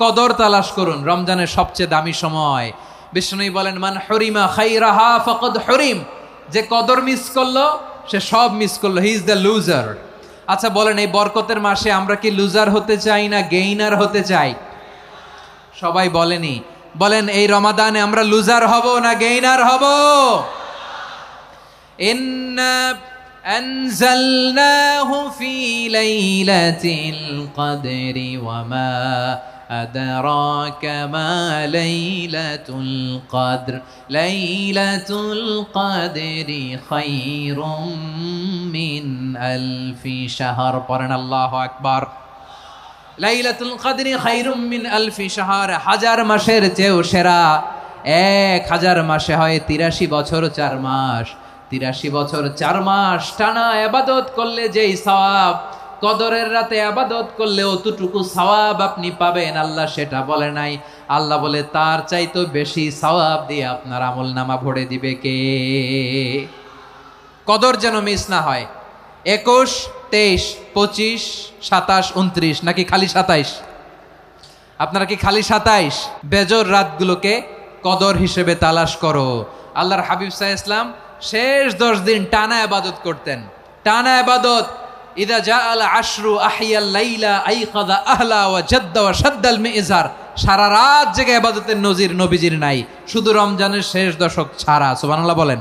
কদর তালাশ করুন, রমজানের সবচেয়ে দামি সময়। বিষ্ণু বলেন, মান হরিমা খাইরাহা ফাকাদ হরিম, যে কদর মিস করলো সে সব মিস করলো, হি ইজ দ্য লুজার। আচ্ছা বলেন, এই বরকতের মাসে আমরা কি লুজার হতে চাই না গেইনার হতে চাই? সবাই বলেনি, বলেন এই রমাদানে আমরা লুজার হব না গেইনার হব? ইন্না আনজালনাহু ফি লাইলাতিল কদরি ওয়া মা আদরাকা মা লাইলাতুল কদর লাইলাতুল কদরি খায়রুম মিন আলফি শাহর। পড়েন আল্লাহু আকবার। লাইলাতুল কদরি খায়রুম মিন আলফি শাহর, হাজার মাসের চেয়েও সেরা। 1000 মাসে হয় 83 বছর 4 মাস। 83 বছর 4 মাস টানা ইবাদত করলে যেই সওয়াব, কদরের রাতে ইবাদত করলে অতটুকু সওয়াব আপনি পাবেন, আল্লাহ সেটা বলে নাই। আল্লাহ বলে তার চাইতে বেশি সওয়াব দিয়ে আপনার আমলনামা ভরে দিবে কে? কদর যেন মিস না হয়। 21, 23, 25, 27, 29 নাকি খালি 27? আপনারা কি খালি 27? বেজর রাতগুলোকে কদর হিসেবে তালাশ করো। আল্লাহর হাবিব সাল্লাল্লাহু আলাইহি ওয়াসাল্লাম শেষ 10 দিন টানা ইবাদত করতেন, টানা ইবাদত। ইদা জাআল আশরু আহিয়াল লাইলা আইকাযা আহলা ওয়া জাদ্দা ওয়া শাদ্দাল মিজার। সারা রাত জেগে ইবাদতের নজির নবীজির নাই, শুধু রমজানের শেষ দশক ছাড়া। সুবহানাল্লাহ বলেন।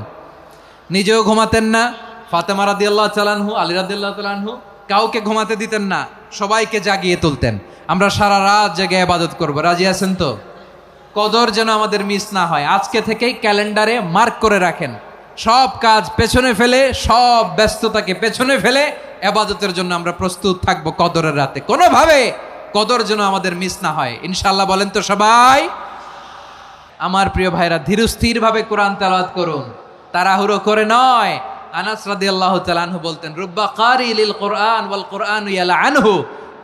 নিজেও ঘুমাতেন না, ফাতেমা রাদিয়াল্লাহু তাআলা আনহু, আলী রাদিয়াল্লাহু তাআলা আনহু কাউকে ঘুমাতে দিতেন না, সবাইকে জাগিয়ে তুলতেন। আমরা সারা রাত জেগে ইবাদত করব, রাজি আছেন তো? কদর যেন আমাদের মিস না হয়। আজকে থেকেই ক্যালেন্ডারে মার্ক করে রাখেন, সব কাজ পেছনে ফেলে, সব ব্যস্ততাকে পেছনে ফেলে ইবাদতের জন্য আমরা প্রস্তুত থাকবো কদরের রাতে। কোনোভাবে কদর যেন আমাদের মিস না হয়, ইনশাআল্লাহ। বলেন তো সবাই? আমার প্রিয় ভাইরা, ধীরস্থির ভাবে কোরআন তেলাওয়াত করুন, তাড়াহুড়ো করে নয়। আনাস রাদিয়াল্লাহু তাআলা আনহু বলতেন, রুব্বা কারি লিল কোরআন ওয়াল কোরআন ইয়ালআনহু।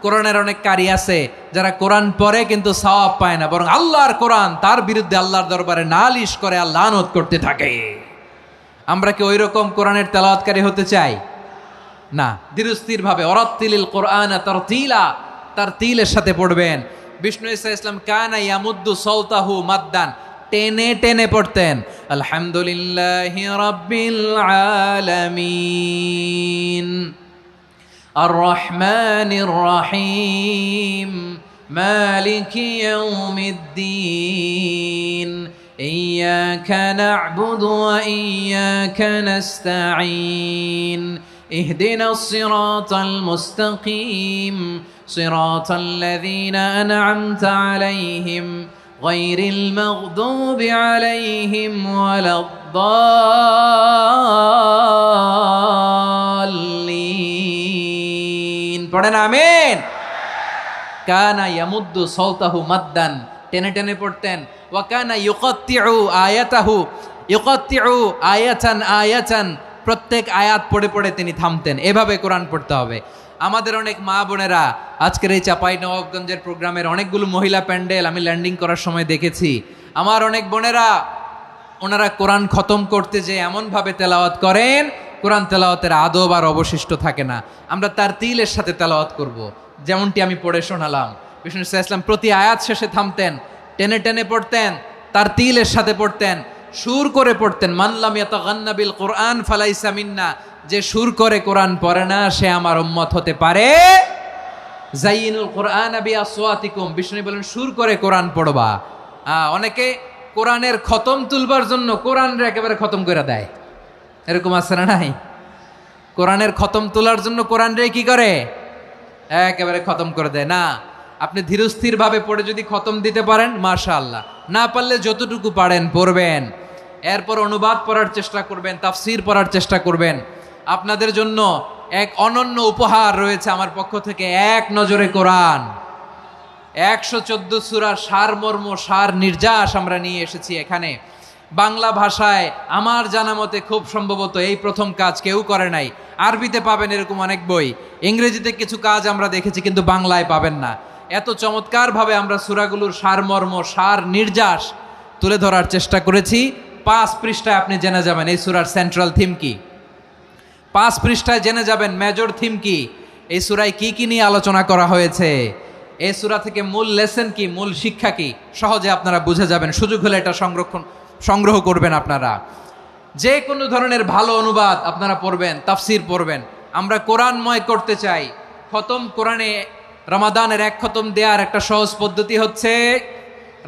কোরআনের অনেক কারি আছে যারা কোরআন পড়ে কিন্তু সওয়াব পায় না, বরং আল্লাহর কোরআন তার বিরুদ্ধে আল্লাহর দরবারে নালিশ করে আর লানত করতে থাকে। আমরা কি ওই রকম কোরআনের তেলাওয়াতকারী হতে চাই? না। ধীরস্থির ভাবে ওয়ারাত্তিলিল কোরআন তারতিলা, তারতিলের সাথে পড়বেন। বিষ্ণু ঈসা ইসলাম কানা ইয়ামুদ্দু সাওতাহু মাদ্দান, টেনে টেনে পড়তেন। আলহামদুলিল্লাহি রাব্বিল আলামিন আর রহমানির রহিম মালিকি ইয়াউমিদ্দিন ইয়্যাকা না'বুদু ওয়া ইয়্যাকা নাস্তাঈন ইহদিনাস সিরাতাল মুস্তাকিম সিরাতাল লাযীনা আন'আমতা আলাইহিম গায়রিল মাগদুবি আলাইহিম ওয়ালাদ-দাল্লিন। পড়েন আমিন। কানা ইয়ামুদ্দু সাওতাহু মাদ্দান, টেনে টেনে পড়তেন। ওয়া কানা ইউকাত্তিউ আয়াতাহু, ইউকাত্তিউ আয়াতান আয়াতান, প্রত্যেক আয়াত পড়ে পড়ে তিনি থামতেন। এভাবে কোরআন পড়তে হবে। আমাদের অনেক মা বোনেরা আজকের এই চাঁপাইনবাবগঞ্জের প্রোগ্রামের অনেকগুলো মহিলা প্যান্ডেল আমি ল্যান্ডিং করার সময় দেখেছি। আমার অনেক বোনেরা, ওনারা কোরআন খতম করতে যে এমনভাবে তেলাওয়াত করেন, কোরআন তেলাওয়াতের আদব আর অবশিষ্ট থাকে না। আমরা তার তিলের সাথে তেলাওয়াত করব, যেমনটি আমি পড়ে শোনালাম। বিষ্ণু ইসলাম প্রতি আয়াত শেষে থামতেন, টেনে টেনে পড়তেন, তার তিলের সাথে পড়তেন, সুর করে পড়তেন। মানলাম ইয়াতাগান্না বিল কোরআন ফালাইসা মিন্না, যে সুর করে কোরআন পড়ে না সে আমার উম্মত হতে পারে। জাইনুল কোরআন বিআসওয়াতিকুম, বিষ্ণু বলেন সুর করে কোরআন পড়বা। অনেকে কোরআনের খতম তুলবার জন্য কোরআনরে একেবারে খতম করে দেয়, এরকম আছে না নাই? কোরআনের খতম তোলার জন্য কোরআনরে কি করে? একেবারে খতম করে দেয় না। আপনি ধীরস্থির ভাবে পড়ে যদি খতম দিতে পারেন মাশাআল্লাহ, না পারলে যতটুকু পারেন পড়বেন। এরপর অনুবাদ পড়ার চেষ্টা করবেন, তাফসির পড়ার চেষ্টা করবেন। আপনাদের জন্য এক অনন্য উপহার রয়েছে আমার পক্ষ থেকে, এক নজরে কোরআন। 114 সূরার সারমর্ম, সার নির্যাস আমরা নিয়ে এসেছি এখানে বাংলা ভাষায়। আমার জানা মতে খুব সম্ভবত এই প্রথম কাজ কেউ করে নাই। আরবিতে পাবেন এরকম অনেক বই, ইংরেজিতে কিছু কাজ আমরা দেখেছি, কিন্তু বাংলায় পাবেন না। এত চমৎকারভাবে আমরা সূরাগুলোর সারমর্ম, সার নির্যাস তুলে ধরার চেষ্টা করেছি। 5 পৃষ্ঠায় আপনি জেনে যাবেন এই সূরার সেন্ট্রাল থিম কি। 5 পৃষ্ঠায় জেনে যাবেন মেজর থিম কি, এই সূরায় কি কি নিয়ে আলোচনা করা হয়েছে। এই সূরা থেকে মূল লেসন কি, মূল শিক্ষা কি সহজে আপনারা বুঝে যাবেন। সুযোগ হলে এটা সংগ্রহ করবেন। আপনারা যে কোনো ধরনের ভালো অনুবাদ আপনারা পড়বেন, তাফসির পড়বেন। আমরা কোরআনময় করতে চাই। খতম কোরআনে রমাদানের এক খতম দেওয়ার একটা সহজ পদ্ধতি হচ্ছে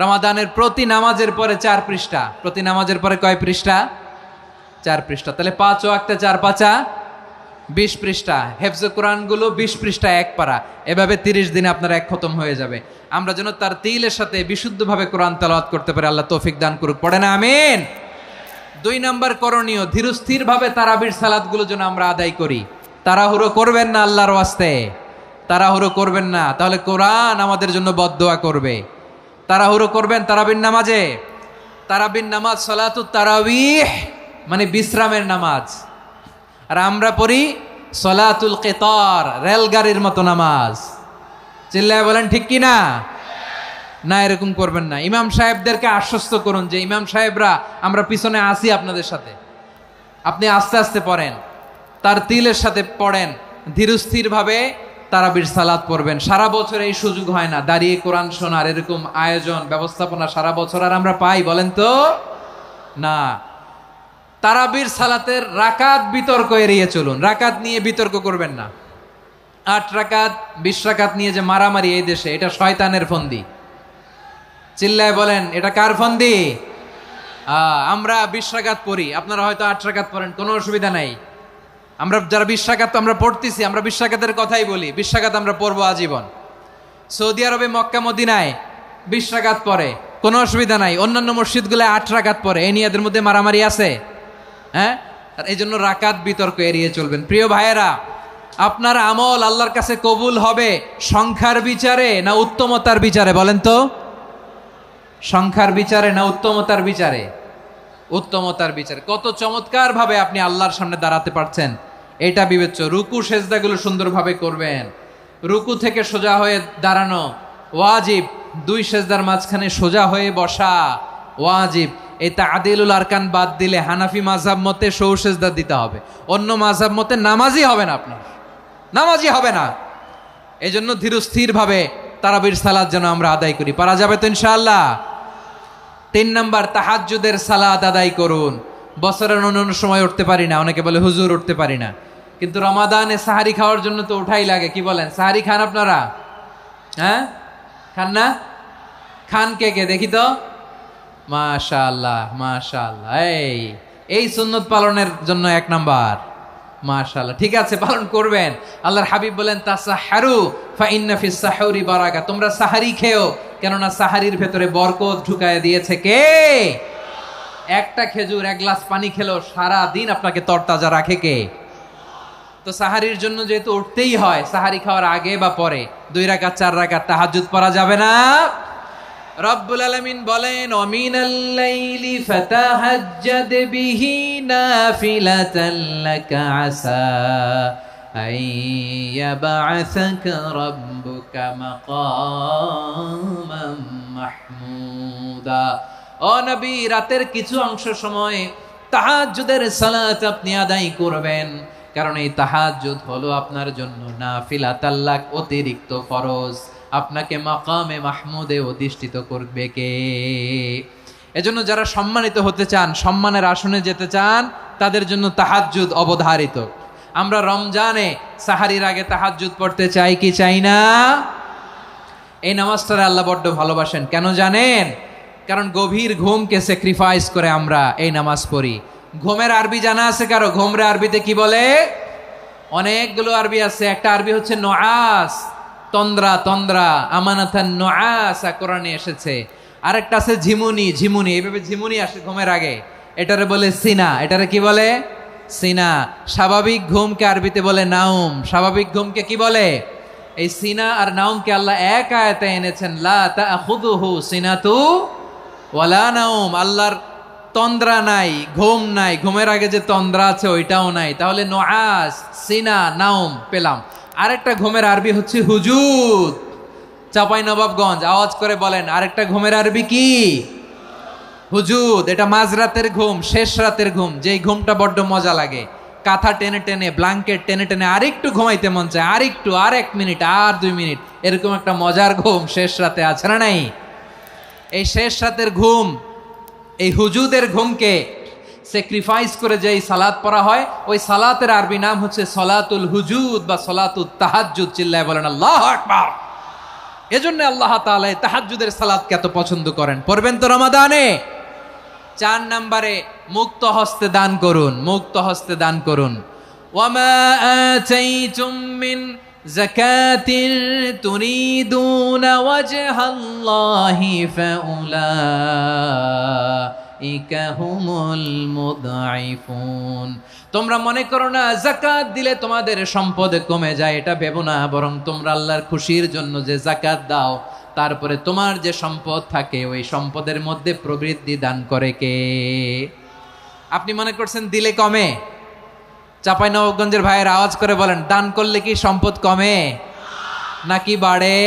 রমাদানের প্রতি নামাজের পরে 4 পৃষ্ঠা। প্রতি নামাজের পরে কয় পৃষ্ঠা? 4 পৃষ্ঠা। তাহলে 5 ওয়াক্তে 4 পাঁচা 20 পৃষ্ঠা। হেফজে কোরআনগুলো 20 পৃষ্ঠা এক পারা। এভাবে 30 দিনে আপনার এক খতম হয়ে যাবে। আমরা যেন তার তিলের সাথে বিশুদ্ধভাবে কোরআন তেলাওয়াত করতে পারি। আল্লাহ তৌফিক দান করুক। পড়ে না আমিন। 2 নাম্বার করণীয়, ধীরস্থিরভাবে তারাবির সালাতগুলো যেন আমরা আদায় করি। তাড়াহুড়ো করবেন না, আল্লাহর ওয়াস্তে তাড়াহুড়ো করবেন না, তাহলে কোরআন আমাদের জন্য বদদোয়া করবে। তাড়াহুড়ো করবেন তারাবির নামাজে। তারাবির নামাজ সালাতুত তারাবিহ মানে বিশ্রামের নামাজ। আর আমরা পড়ি সলাতুল কিতার, রেলগাড়ির মতো নামাজ। চিল্লায় বলেন ঠিক কি না? না, এরকম করবেন না। ইমাম সাহেবদেরকে আশ্বস্ত করুন যে ইমাম সাহেবরা আমরা পিছনে আসি আপনাদের সাথে, আপনি আস্তে আস্তে পড়েন, তার তিলের সাথে পড়েন, ধীরস্থিরভাবে তারাবির সালাত পড়বেন। সারা বছর এই সুযোগ হয় না দাঁড়িয়ে কোরআন শোনার, এরকম আয়োজন ব্যবস্থাপনা সারা বছর আর আমরা পাই বলেন তো? না। তারাবির সালাতের রাকাত বিতর্ক এড়িয়ে চলুন। রাকাত নিয়ে বিতর্ক করবেন না। 8 রাকাত 20 রাকাত নিয়ে যে মারামারি এই দেশে, এটা শয়তানের ফন্দি। চিল্লায় বলেন এটা কার ফন্দি? আমরা 20 রাকাত পড়ি, আপনারা হয়তো 8 রাকাত পড়েন, কোনো অসুবিধা নাই। আমরা যারা 20 রাকাত আমরা পড়তেছি, আমরা 20 রাকাতের কথাই বলি। 20 রাকাত আমরা পড়বো আজীবন। সৌদি আরবে মক্কা মদিনায় 20 রাকাত পড়ে, কোনো অসুবিধা নাই। অন্যান্য মসজিদগুলো 8 রাকাত পড়ে। এই নিয়ে এদের মধ্যে মারামারি আছে? হ্যাঁ। আর এই জন্য রাকাত বিতর্ক এড়িয়ে চলবেন। প্রিয় ভাইয়েরা, আপনার আমল আল্লাহর কাছে কবুল হবে সংখ্যার বিচারে না উত্তমতার বিচারে? বলেন তো, সংখ্যার বিচারে না উত্তমতার বিচারে? উত্তমতার বিচারে। কত চমৎকার ভাবে আপনি আল্লাহর সামনে দাঁড়াতে পারছেন এটা বিবেচ্য। রুকু সেজদাগুলো সুন্দরভাবে করবেন। রুকু থেকে সোজা হয়ে দাঁড়ানো ওয়াজিব। 2 সেজদার মাঝখানে সোজা হয়ে বসা ওয়াজিব। এই তাদিলুল আরকান বাদ দিলে হানাফি মাযহাব মতে সৌ সেজদা দিতে হবে। অন্য মাযহাব মতে নামাজই হবে না, আপনার নামাজই হবে না। এই জন্য ধীরস্থিরভাবে তারাবির সালাত যেন আমরা আদায় করি। পারা যাবে তো ইনশাআল্লাহ? 3 নাম্বার, তাহাজ্জুদের সালাত আদায় করুন। বছরের অন্য সময় উঠতে পারি না, অনেকে বলে হুজুর উঠতে পারি না, কিন্তু রমাদানে সাহারি খাওয়ার জন্য তো উঠাই লাগে। কি বলেন, সাহারি খান আপনারা? হ্যাঁ, খান না? খান কে কে দেখি তো? মাশাআল্লাহ মাশাআল্লাহ। এই সুন্নত পালনের জন্য 1 নাম্বার। মাশাআল্লাহ, ঠিক আছে, পালন করবেন। আল্লাহর হাবিব বলেন তাসাহারু ফা ইন্না ফিস সাহুরি বারাকা। তোমরা সাহারি খেও, কেননা সাহারির ভেতরে বরকত ঢুকায় দিয়েছে কে? একটা খেজুর 1 গ্লাস পানি খেলেও সারা দিন আপনাকে তরতাজা রাখে কে? তো সাহারির জন্য যেহেতু উঠতেই হয়, সাহারি খাওয়ার আগে বা পরে 2 রাকাত 4 রাকাত তাহাজ্জুদ পড়া যাবে না? রব্বুল আলামিন বলেন ওয়ামিনাল লাইলি ফাতাহাজ্জাদ বিহি নাফিলাতান লাকা আসা আইয়াবআসাকা রাব্বুকা মাকামান মাহমুদা। ও নবী, রাতের কিছু অংশ সময় তাহাজ্জুদের সালাত আপনি আদায় করবেন, কারণ এই তাহাজ্জুদ হলো আপনার জন্য নাফিলাতাল লাক, অতিরিক্ত ফরজ। আপনাকে মাকামে মাহমুদে অধিষ্ঠিত করবে কে? এজন্য যারা সম্মানিত হতে চান, সম্মানের আসনে যেতে চান, তাদের জন্য তাহাজ্জুদ অবধারিত। আমরা রমজানে সাহারির আগে তাহাজ্জুদ পড়তে চাই কি চাই না? এই নামাজটা আল্লাহ বড্ড ভালোবাসেন। কেন জানেন? কারণ গভীর ঘুমকে স্যাক্রিফাইস করে আমরা এই নামাজ পড়ি। ঘুমের আরবি জানা আছে কারো? ঘুমরে আরবিতে কি বলে? অনেকগুলো আরবি আছে। একটা আরবি হচ্ছে নুআস, তন্দ্রা তন্দ্রা, আমানাতান নুআসা কোরআনে এসেছে। আরেকটা আছে ঝিমুনি, ঝিমুনি, এইভাবে ঝিমুনি আসে ঘুমের আগে, এটারে বলে সিনা। এটারে কি বলে? সিনা। স্বাভাবিক ঘুমকে আরবিতে বলে নাউম। স্বাভাবিক ঘুমকে কি বলে? এই সিনা আর নাউমকে আল্লাহ এক আয়াতে এনেছেন, লা তাখুযুহু সিনাতু ওয়ালা নাউম। আল্লাহর তন্দ্রা নাই, ঘুম নাই। ঘুমের আগে যে তন্দ্রা আছে ওইটাও নাই। তাহলে নুআস, সিনা, নাউম পেলাম। আরেকটা ঘুমের আরবি হচ্ছে হুজুদ। চাঁপাইনবাবগঞ্জ আওয়াজ করে বলেন, আরেকটা ঘুমের আরবি কি? হুজুদ। এটা মাঝরাতের ঘুম, শেষ রাতের ঘুম, যেই ঘুমটা বড্ড মজা লাগে। কাঁথা টেনে টেনে, ব্ল্যাঙ্কেট টেনে টেনে আরেকটু ঘুমাইতে মন চায়, আরেকটু, আর 1 মিনিট, আর 2 মিনিট, এরকম একটা মজার ঘুম শেষ রাতে আছে না নাই? এই শেষ রাতের ঘুম, এই হুজুদের ঘুমকে স্যাক্রিফাইস করে যে সালাত পড়া হয়, ওই সালাতের আরবি নাম হচ্ছে সলাতুল হুজুদ বা সলাতুত তাহাজ্জুদ। চিল্লায় বলেন আল্লাহু আকবার। এজন্য আল্লাহ তাআলা তাহাজ্জুদের সালাতকে এত পছন্দ করেন। পড়বেন তো রমাদানে। 4 নম্বরে মুক্ত হস্তে দান করুন, মুক্ত হস্তে দান করুন। ওয়ামা আতাইতুম মিন যাকাতিন তুরিদুনা ওয়াজহাল্লাহি ফাউলাইকা হুমুল মুদঈফুন। তোমরা মনে করো না যাকাত দিলে তোমাদের সম্পদ কমে যায়, এটা ভেবো না, বরং তোমরা আল্লাহর খুশির জন্য যে যাকাত দাও, তারপরে তোমার যে সম্পদ থাকে ওই সম্পদের মধ্যে প্রবৃদ্ধি দান করে কে? আপনি মনে করছেন দিলে কমে? চাঁপাইনবাবগঞ্জের ভাইয়ের আওয়াজ করে বলেন, দান করলে কি সম্পদ কমে নাকি বাড়ে?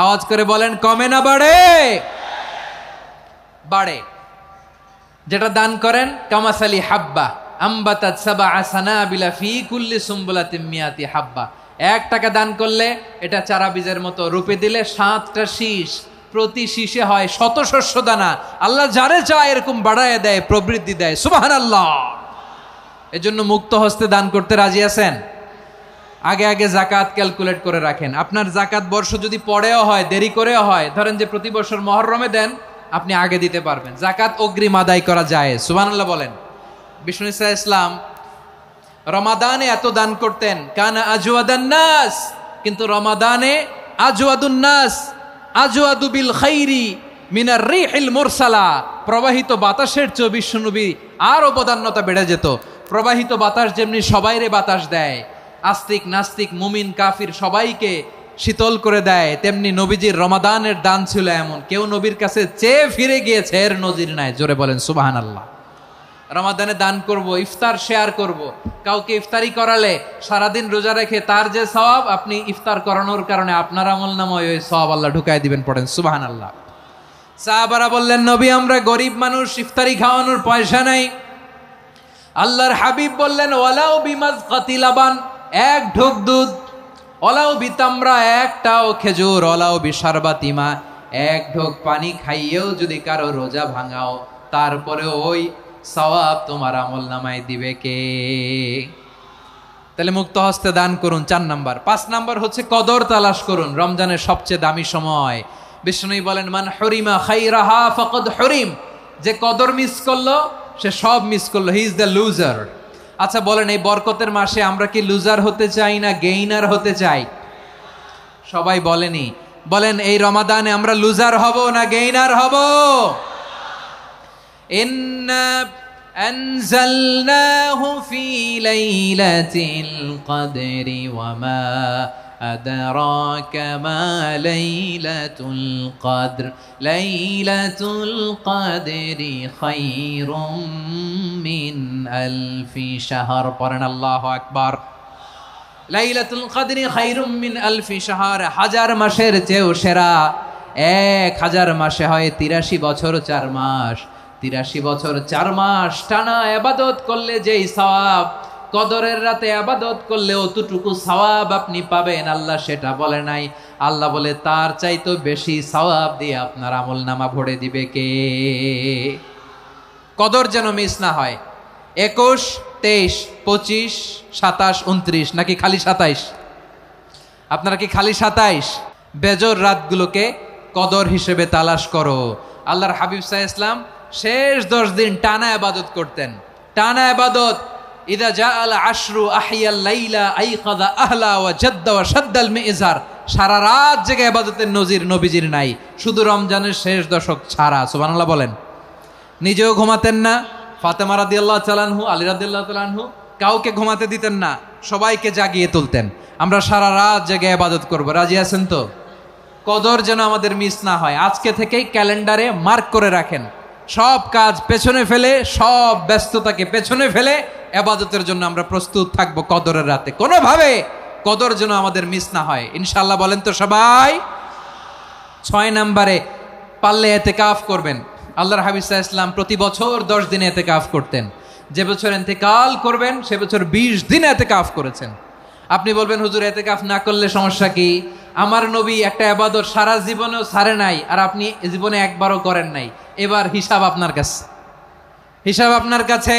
আওয়াজ করে বলেন, কমে না বাড়ে? বাড়ে। যেটা দান করেন, কামাসালি হাব্বা আম্বাতাত সাবআ সানাবিলা ফি কুল্লি সুম্বুলাতিন মিয়াতি হাব্বা। 1 টাকা দান করলে এটা চারা বীজের মতো, রূপে দিলে 7টা শীষ, প্রতি শীষে হয় 100 শস্য দানা। আল্লাহ যারে চায় এরকম বাড়ায় দেয়, প্রবৃদ্ধি দেয়। সুবহানাল্লাহ। এজন্য মুক্ত হস্তে দান করতে রাজি আছেন? আগে আগে জাকাত ক্যালকুলেট করে রাখেন। আপনার জাকাত বর্ষ যদি পরেও হয়, দেরি করেও হয়, ধরেন যে প্রতি বছর মুহররমে দেন, আপনি আগে দিতে পারবেন। জাকাত অগ্রিম আদায় করা যায়। সুবহানাল্লাহ বলেন। বিষ্ণু ইসা ইসলাম রমাদানে এত দান করতেন, কানা আজওয়াদান নাস, কিন্তু রমাদানে আজওয়াদুন নাস আজওয়াদু বিল খাইরি মিনার রিহিল মুরসালা। প্রবাহিত বাতাসের চেয়ে বিশ্বনবী আর অবদান্যতা বেড়ে যেত। প্রবাহিত বাতাস যেমনি সবাইরে বাতাস দেয়, আস্তিক নাস্তিক মুমিন কাফির সবাইকে শীতল করে দেয়, তেমনি নবীজির রমাদানের দান ছিল এমন, কেউ নবীর কাছে চেয়ে ফিরে গিয়েছে এর নজির নাই। জোরে বলেন সুবহানাল্লাহ। রমাদানে দান করব, ইফতার শেয়ার করব। কাউকে ইফতারি করালে সারাদিন রোজা রেখে তার যে সওয়াব, আপনি ইফতার করানোর কারণে আপনার আমলনামায় ওই সওয়াব আল্লাহ ঢুকায় দিবেন। পড়েন সুবহানাল্লাহ। সাহাবারা বললেন, নবী আমরা গরিব মানুষ, ইফতারি খাওয়ানোর পয়সা নাই। আল্লাহর হাবিব বললেন, ওয়ালাউ বিমাজকাতি লাবান, 1 ঢোক দুধ, ওয়ালাউ বিতামরা, 1টাও খেজুর, ওয়ালাউ বিশারবাতিমা, 1 ঢোক পানি খাইয়েও যদি কারো রোজা ভাঙাও, তারপরে ওই সওয়াব তোমার আমলনামায় দিবে কে? তাহলে মুক্ত হস্তে দান করুন, 4 নাম্বার। 5 নাম্বার হচ্ছে কদর তালাশ করুন। রমজানের সবচেয়ে দামি সময়। বিষ্ণু বলেন, মান হরিমা খাইরাহা ফাকাদ হরিম, যে কদর মিস করলো সে সব মিস করলো, হি ইজ দ্য লুজার। আচ্ছা বলেন, এই বরকতের মাসে আমরা কি লুজার হতে চাই না গেইনার হতে চাই? সবাই বলেনি, বলেন এই রমাদানে আমরা লুজার হব না গেইনার হব? ইন্না আনজালনাহু ফি লাইলাতিল কদরি ওয়া মা আদরাকা মা লাইলাতুল কদর লাইলাতুল কদরি খায়রুম মিন আলফি শাহর। পড়েন আল্লাহু আকবার। লাইলাতুল কদরি খায়রুম মিন আলফি শাহর, 1000 মাসের চেয়েও সেরা। 1000 মাসে হয় 83 বছর 4 মাস। 83 বছর 4 মাস টানা ইবাদত করলে যেই সওয়াব, কদরের রাতে ইবাদত করলে অতটুকু সওয়াব আপনি পাবেন, আল্লাহ সেটা বলে নাই। আল্লাহ বলে তার চাইতে বেশি সওয়াব দিয়ে আপনার আমলনামা ভরে দিবে কে? কদর যেন মিস না হয়। 21, 23, 25, 27, 29 নাকি খালি 27? আপনারা কি খালি 27? বেজর রাতগুলোকে কদর হিসেবে তালাশ করো। আল্লাহর হাবিব সাল্লাল্লাহু আলাইহি ওয়াসাল্লাম শেষ 10 দিন টানা ইবাদত করতেন, টানা ইবাদত। ইদা জাআল আশরু আহিয়াল লাইলা আইকাযা আহলা ওয়া জাদ্দা ওয়া শাদ্দাল মিজার। সারা রাত জেগে ইবাদতের নজির নবীজির নাই, শুধু রমজানের শেষ দশক ছাড়া। সুবহানাল্লাহ বলেন। নিজেও ঘুমাতেন না। ফাতেমা রাদিয়াল্লাহু তাআলা আনহু, আলী রাদিয়াল্লাহু তাআলা আনহু কাউকে ঘুমাতে দিতেন না, সবাইকে জাগিয়ে তুলতেন। আমরা সারা রাত জেগে ইবাদত করব। রাজি আছেন তো? কদর যেন আমাদের মিস না হয়। আজকে থেকেই ক্যালেন্ডারে মার্ক করে রাখেন। সব কাজ পেছনে ফেলে, সব ব্যস্ততাকে পেছনে ফেলে ইবাদতের জন্য আমরা প্রস্তুত থাকবো কদরের রাতে। কোনোভাবে কদর যেন আমাদের মিস না হয়, ইনশাআল্লাহ। বলেন তো সবাই? 6 নম্বরে পারলে ইতিকাফ করবেন। আল্লাহর হাবিব সাল্লাল্লাহু আলাইহি ওয়াসাল্লাম প্রতি বছর 10 দিনে ইতিকাফ করতেন। যে বছর ইন্তেকাল করবেন সে বছর 20 দিন ইতিকাফ করেছেন। আপনি বলবেন হুজুর ইতিকাফ না করলে সমস্যা কি? আমার নবী একটা ইবাদত সারা জীবনেও ছাড়ে নাই, আর আপনি জীবনে একবারও করেন নাই। এবার হিসাব আপনার কাছে, হিসাব আপনার কাছে।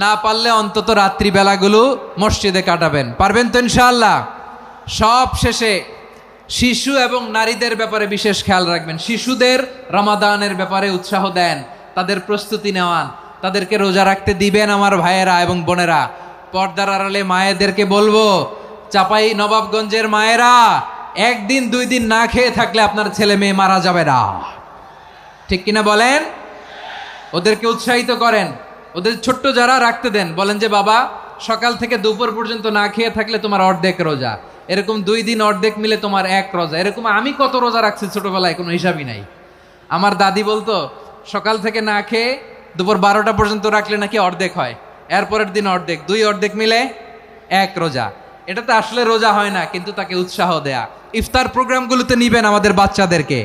না পারলে অন্তত রাত্রি বেলাগুলো মসজিদে কাটাবেন, পারবেন তো ইনশাআল্লাহ? সব শেষে শিশু এবং নারীদের ব্যাপারে বিশেষ খেয়াল রাখবেন। শিশুদের রমাদানের ব্যাপারে উৎসাহ দেন, তাদের প্রস্তুতি নেওয়ান, তাদেরকে রোজা রাখতে দিবেন। আমার ভাইয়েরা এবং বোনেরা, পর্দার আড়ালে মায়েদেরকে বলবো, চাপাই নবাবগঞ্জের মায়েরা, একদিন 2 দিন না খেয়ে থাকলে আপনার ছেলে মেয়ে মারা যাবে না, ঠিক কিনা বলেন? ওদেরকে উৎসাহিত করেন, ওদের ছোট্ট যারা রাখতে দেন, বলেন যে বাবা সকাল থেকে দুপুর পর্যন্ত না খেয়ে থাকলে তোমার অর্ধেক রোজা, এরকম 2 দিন অর্ধেক মিলে তোমার 1 রোজা। এরকম আমি কত রোজা রাখছি ছোটবেলায়, কোনো হিসাবই নাই। আমার দাদি বলতো সকাল থেকে না খেয়ে দুপুর 12টা পর্যন্ত রাখলে নাকি অর্ধেক হয়, এরপরের দিন অর্ধেক, 2 অর্ধেক মিলে 1 রোজা। এটা তো আসলে রোজা হয় না, কিন্তু তাকে উৎসাহ দেয়া। ইফতার প্রোগ্রামগুলোতে নিবেন আমাদের বাচ্চাদেরকে,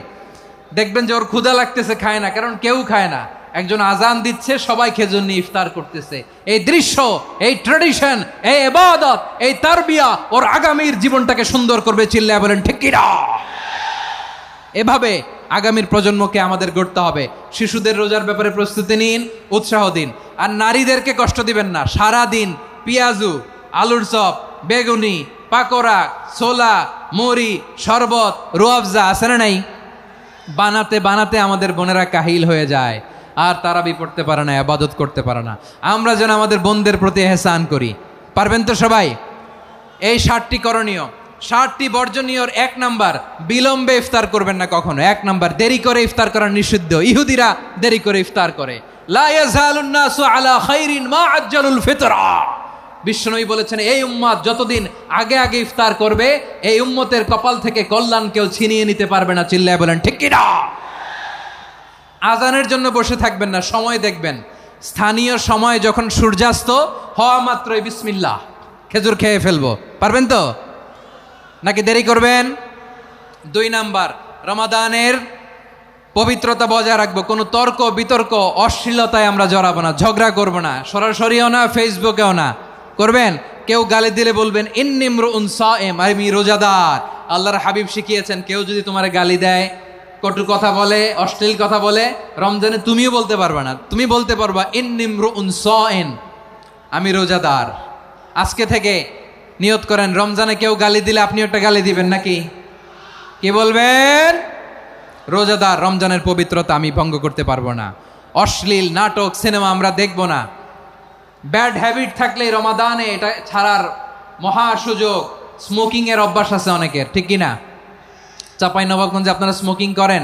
দেখবেন যে ওর ক্ষুধা লাগতেছে, খায় না, কারণ কেউ খায় না। একজন আজান দিচ্ছে, সবাই খেজুর নিয়ে ইফতার করতেছে। এই দৃশ্য, এই ট্র্যাডিশন, এই ইবাদত, এই তারবিয়া ওর আগামীর জীবনটাকে সুন্দর করবে। চিল্লায় বলেন ঠিক কি না? এভাবে আগামীর প্রজন্মকে আমাদের গড়তে হবে। শিশুদের রোজার ব্যাপারে প্রস্তুতি নিন, উৎসাহ দিন। আর নারীদেরকে কষ্ট দিবেন না। সারা দিন পেঁয়াজু, আলুর চপ, বেগুনি, পাকোড়া, ছোলা, মুড়ি, শরবত, রুয়াবজা আছে না নাই, বানাতে বানাতে আমাদের বোনেরা কাহিল হয়ে যায়, আর তারাবি পড়তে পারে না, ইবাদত করতে পারে না। আমরা যেন আমাদের বোনদের প্রতি এহসান করি। পারবেন তো সবাই? এই 7টি করণীয়, 7টি বর্জনীয়র 1 নাম্বার, বিলম্বে ইফতার করবেন না কখনো। 1 নাম্বার, দেরি করে ইফতার করা নিষিদ্ধ। ইহুদিরা দেরি করে ইফতার করে। লা ইয়াজালুন নাসু আলা খাইরিন মা আজ্জালুল ফিতরা। বিশ্বনবী বলেছেন, এই উম্মত যতদিন আগে আগে ইফতার করবে, এই উম্মতের কপাল থেকে কল্যাণ কেউ ছিনিয়ে নিতে পারবে না। চিল্লায় বলেন ঠিক কি না? আজানের জন্য বসে থাকবেন না, সময় দেখবেন। স্থানীয় সময় যখন সূর্যাস্ত হওয়া মাত্রই বিসমিল্লাহ, খেজুর খেয়ে ফেলবো। পারবেন তো নাকি দেরি করবেন? 2 নাম্বার, রমাদানের পবিত্রতা বজায় রাখবো। কোনো তর্ক বিতর্ক অশ্লীলতায় আমরা জড়াবো না, ঝগড়া করবো না, সরাসরিও না, ফেসবুকেও না। করবেন? কেউ গালি দিলে বলবেন ইন্নিমরুউন সায়েম, আমি রোজাদার। আল্লাহর হাবিব শিখিয়েছেন, কেউ যদি তোমার গালি দেয়, কটু কথা বলে, অশ্লীল কথা বলে, রমজানে তুমিও বলতে পারবে না। তুমি বলতে পারবা ইন্নিমরুউন সায়েম, আমি রোজাদার। আজকে থেকে নিয়ত করেন, রমজানে কেউ গালি দিলে আপনি একটা গালি দিবেন নাকি? কি বলবেন? রোজাদার, রমজানের পবিত্রতা আমি ভঙ্গ করতে পারবো না। অশ্লীল নাটক, সিনেমা আমরা দেখবো না। ব্যাড হ্যাবিট থাকলে রমাদানে এটা ছাড়ার মহা সুযোগ। স্মোকিং এর অভ্যাস আছে অনেকের, ঠিক কি না? চাপাই নবাবগঞ্জে আপনারা স্মোকিং করেন?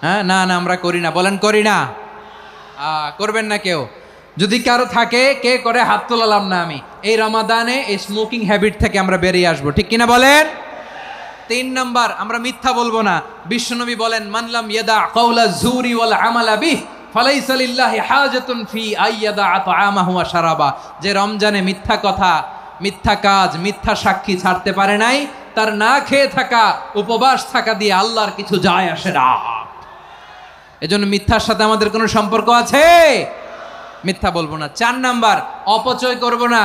হ্যাঁ, না না আমরা করি না। বলেন করি না? করবেন না কেউ। যদি কারো থাকে, কে করে হাত তোলালাম না আমি। এই রমাদানে এই স্মোকিং হ্যাবিট থেকে আমরা বেরিয়ে আসবো, ঠিক কিনা বলেন? 3 নাম্বার, আমরা মিথ্যা বলবো না। বিশ্বনবী বলেন, মানলাম ইয়াদা কাওলা যুরি ওয়াল আমালা বিহ ফালাইসা লিল্লাহি হাজাতুন ফি আইয়াদা তাআমাহু ওয়া শারাবা। যে রমজানে মিথ্যা কথা, মিথ্যা কাজ, মিথ্যা সাক্ষী ছাড়তে পারে নাই, তার না খেয়ে থাকা, উপবাস থাকা দিয়ে আল্লাহর কিছু যায় আসে না। এজন্য মিথ্যার সাথে আমাদের কোনো সম্পর্ক আছে? মিথ্যা বলবো না। 4 নাম্বার, অপচয় করব না।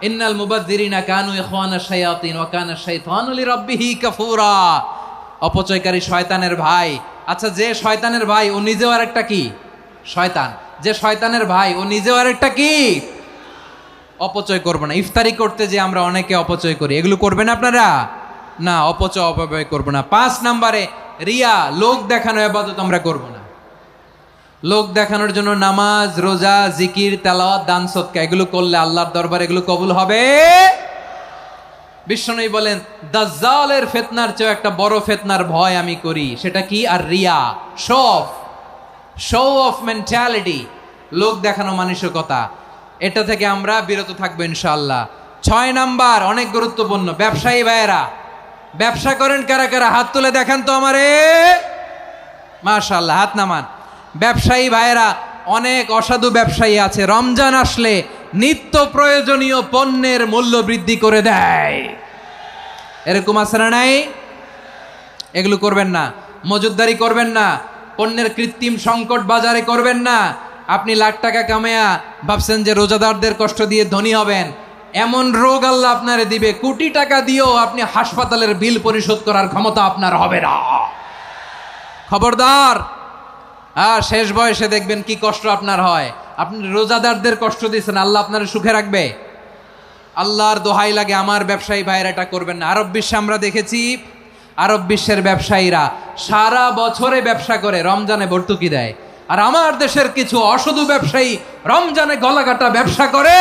ইন্নাল মুবাযযিরিনা কানু ইখওয়ানাশ শায়াতিন ওয়া কানা শাইতানু লিরাব্বিহি কাফুরা। অপচয়কারী শয়তানের ভাই। আচ্ছা, যে শয়তানের ভাই ও নিজেও আরেকটা কি? শয়তান। যে শয়তানের ভাই ও নিজেও আরেকটা কি? অপচয় করব না। ইফতারি করতে যে আমরা অনেকে অপচয় করি, এগুলো করবেন আপনারা? না, অপচয় অপব্যয় করব না। 5 নাম্বারে, রিয়া, লোক দেখানো ইবাদত আমরা করব না। লোক দেখানোর জন্য নামাজ, রোজা, জিকির, তেলাওয়াত, দান, সদকা এগুলো করলে আল্লাহর দরবারে এগুলো কবুল হবে। বিশ্বনবী বলেন, দাজ্জালের ফিতনার চেয়ে একটা বড় ফিতনার ভয় আমি করি, সেটা কি? আর রিয়া, শো অফ মেন্টালিটি, লোক দেখানো মানসিকতা। এটা থেকে আমরা বিরত থাকবো ইনশাআল্লাহ। 6 নাম্বার, অনেক গুরুত্বপূর্ণ। ব্যবসায়ী ভাইয়েরা, ব্যবসা করেন কারা কারা? হাত তুলে দেখান তো আমারে। মাশাআল্লাহ, হাত নামান। ব্যবসায়ী ভাইয়েরা, অনেক অসাধু ব্যবসায়ী আছে, রমজান আসলে নিত্য প্রয়োজনীয় পণ্যের মূল্য বৃদ্ধি করে দেয়। এরকম আছে না নাই? এগুলো করবেন না। মজুদদারি করবেন না। পণ্যের কৃত্রিম সংকট বাজারে করবেন না। আপনি লাখ টাকা কামায়া ভাবছেন যে রোজাদারদের কষ্ট দিয়ে ধনী হবেন, এমন রোগ আল্লাহ আপনারে দিবে, কোটি টাকা দিয়েও আপনি হাসপাতালের বিল পরিশোধ করার ক্ষমতা আপনার হবে না। খবরদার। শেষ বয়সে দেখবেন কি কষ্ট আপনার হয়। আপনি রোজাদারদের কষ্ট দিয়েছেন, আল্লাহ আপনার সুখে রাখবে? আল্লাহর দোহাই লাগে আমার ব্যবসায়ী ভাইয়েরা এটা করবেন না। আরব বিশ্বে আমরা দেখেছি, আরব বিশ্বের ব্যবসায়ীরা সারা বছরে ব্যবসা করে, রমজানে ভর্তুকি দেয়। আর আমার দেশের কিছু অসাধু ব্যবসায়ী রমজানে গলাকাটা ব্যবসা করে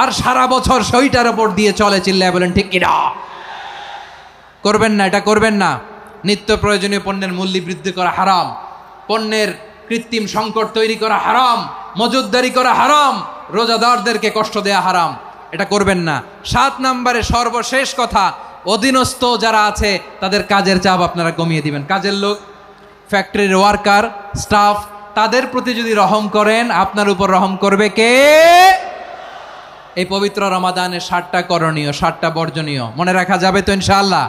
আর সারা বছর সইটার ওপর দিয়ে চলে। চিল্লায় বলেন ঠিক কিনা? করবেন না, এটা করবেন না। নিত্য প্রয়োজনীয় পণ্যের মূল্য বৃদ্ধি করা হারাম, পণ্যের কৃত্রিম সংকট তৈরি করা হারাম, মজুতদারি করা হারাম, রোজাদারদেরকে কষ্ট দেয়া হারাম, এটা করবেন না। 7 নম্বরে সর্বশেষ কথা, অধীনস্থ যারা আছে তাদের কাজের চাপ আপনারা কমিয়ে দিবেন। কাজের লোক, ফ্যাক্টরির ওয়ার্কার, স্টাফ, তাদের প্রতি যদি রহম করেন, আপনার উপর রহম করবে কে? এই পবিত্র রমাদানের 7টা করণীয়, 7টা বর্জনীয় মনে রাখা যাবে তো ইনশাআল্লাহ?